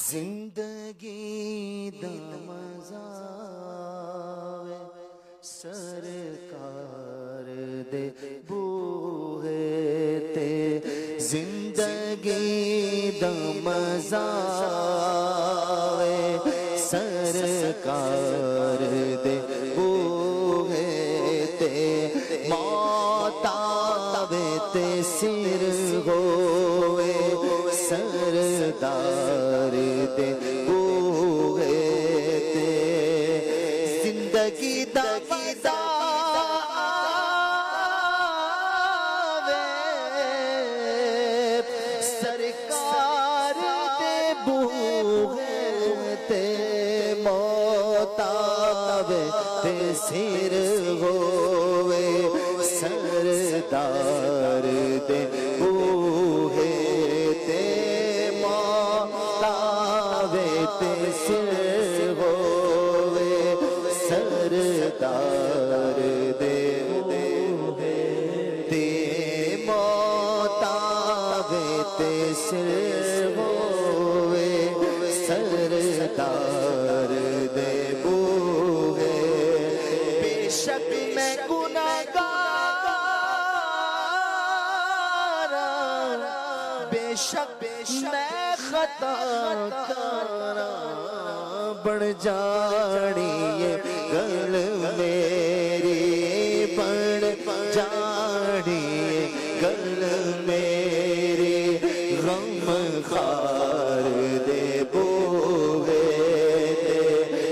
زندگی دا مزہ وے سرکار دے بوہے تے زندگی دا مزہ وے سرکار دے بوہے تے موت آوے تے سر ہوئے سردار دے بوہے تے زندگی دا مزہ آوے سرکار دے بوہے تے موت آوے تے سر ہوئے سردار دے بوہے تے موت آوے تے سر ہوئے سردار دے بوہے تے موت آوے تے سر ہوئے سردار دے بوہے بے شک میں گناہگار بے شک میں خطا کاراں بڑھ جاڑی گل میری بڑھ جاڑی گل میری غم خار دے بوہے تے بے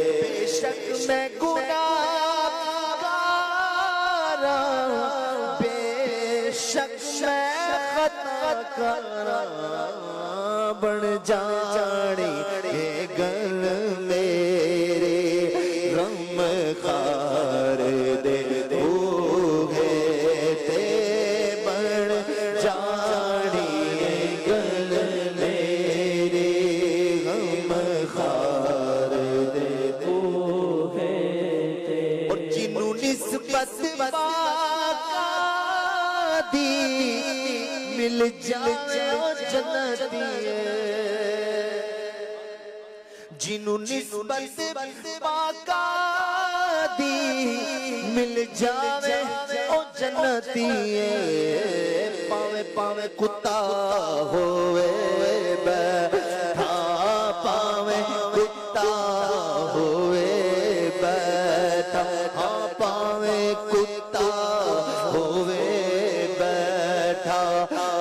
شک میں گناہگار بے شک میں خطا کاراں بڑھ جاڑی گل میرے غم خار دے بوہے تے بڑھ جاڑی گل میرے غم خار دے بوہے تے اور جنوں نسبت پاکا دی مل جائے جنتی جنوں نسبت پاکا دی مل جاوے او جنتی پاوے پاوے کتا ہوئے بیٹھا پاوے کتا ہوئے بیٹھا پاوے کتا ہوئے بیٹھا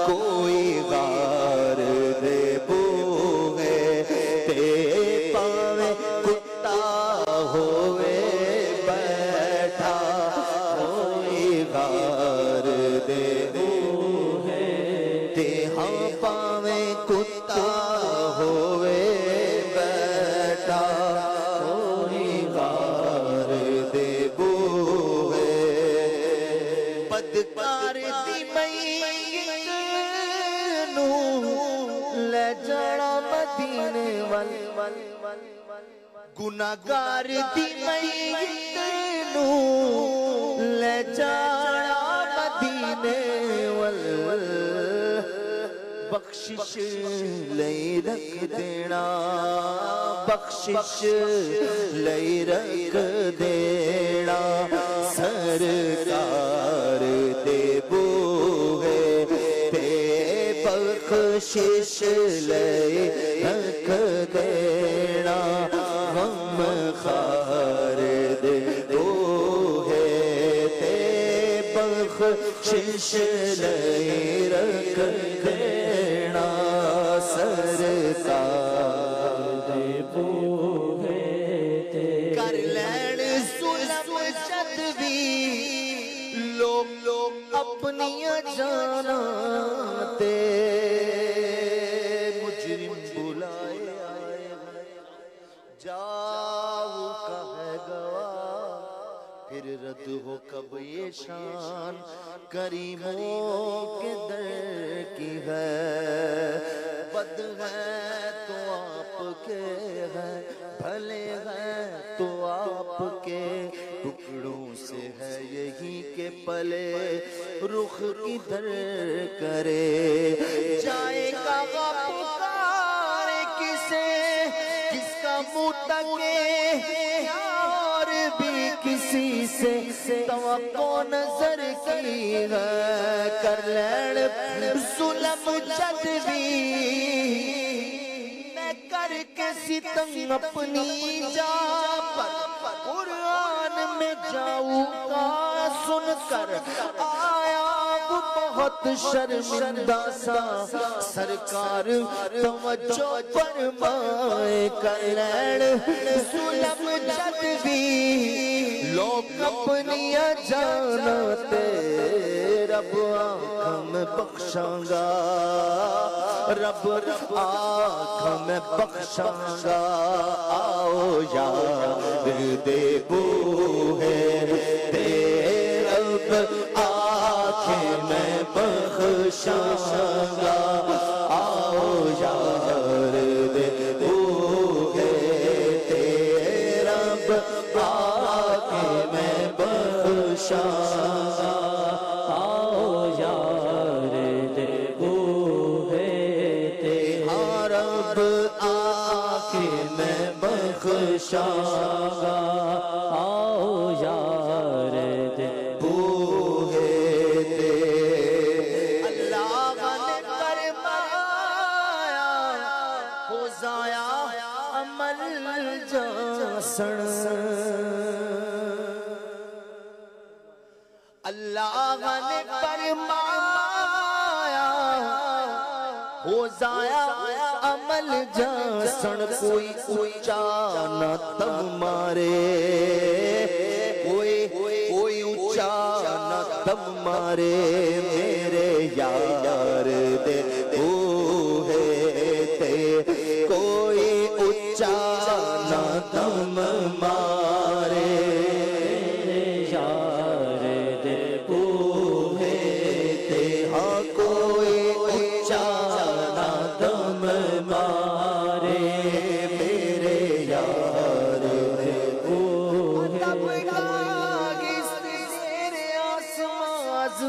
کوئی غار دے بوہے تے پاوے کتا ہوئے بیٹھا کوئی غار دے بوہے تے ہاں پاوے کتا ہوئے بیٹھا کوئی غار دے بوہے بدکار دی میت نو لے جانا مدینے وال گناہگار دی میت نو لے جانا مدینے وال بخشش لئی رکھ دینا بخشش لئی رکھ دینا سرکار دے بوہے تے بخشش لئی رکھ دینا غم خار دے بوہے تے بخشش لئی رکھ دینا سرکار دے بوہے تے کر لین ظلم جد بھی لوگ اپنی جانا تے مجرم بلائے آئے جاؤ کہے گواہ پھر رد ہو کب یہ شان کریموں کے در کی ہے بد ہے تو آپ کے ہے بھلے ہے تو آپ کے ٹکڑوں سے ہے یہی کہ پلے رخ کدھر کرے جائے گا پکارے کسے ساموں تکے یار بھی کسی سے توقع نظر کی ہے کر لین ظلم جد بھی میں کر کے ستم اپنی جا پر قرآن میں جاؤں کا سن کر آیا بہت شرمندہ سا سرکار توجہ فرمائے کر لین ظلم جد بھی لوگ اپنی جانتے رب آنکھ میں بخشاں گا رب آنکھ میں بخشاں گا آؤ یار دے بوہے دے رب آنکھ میں بخشاں گا آؤ یار دے بوہے دے رب آنکھ میں بخشاں گا آؤ یار دے بوہے دے رب آنکھ میں بخشاں گا آؤ یار دے بوہے دے اللہ نے فرمایا ہو ضائع عمل جاسن اللہ نے فرمایا ہو ضائع عمل جاسن کوئی اونچا نہ دم مارے کوئی اونچا نہ دم مارے میرے یار دے بوہے تے کوئی اونچا نہ دم مارے میرے یار دے بوہے تے ہاں کوئی اونچا نہ دم مارے میرے یار دے بوہے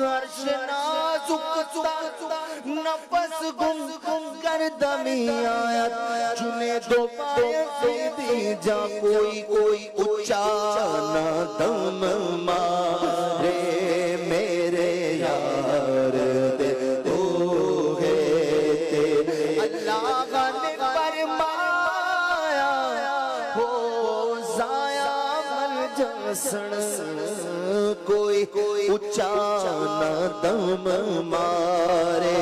عرش نازک نفس گم کر دمی آیت جنہیں دو پائے دی جا کوئی اونچا نہ دم مارے میرے یار دے بوہے تے اللہ نے فرمایا ہو ضائع عمل جاسن کوئی اونچا نہ دم مارے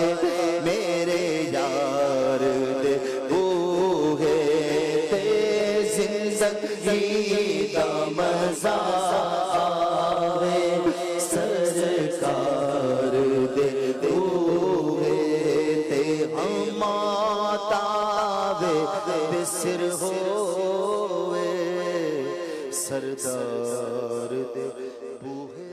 میرے یار دے بوہے تے زندگی دا مزہ آوے سرکار دے بوہے تے ہمات آوے بسر ہوئے سردار دے بوہے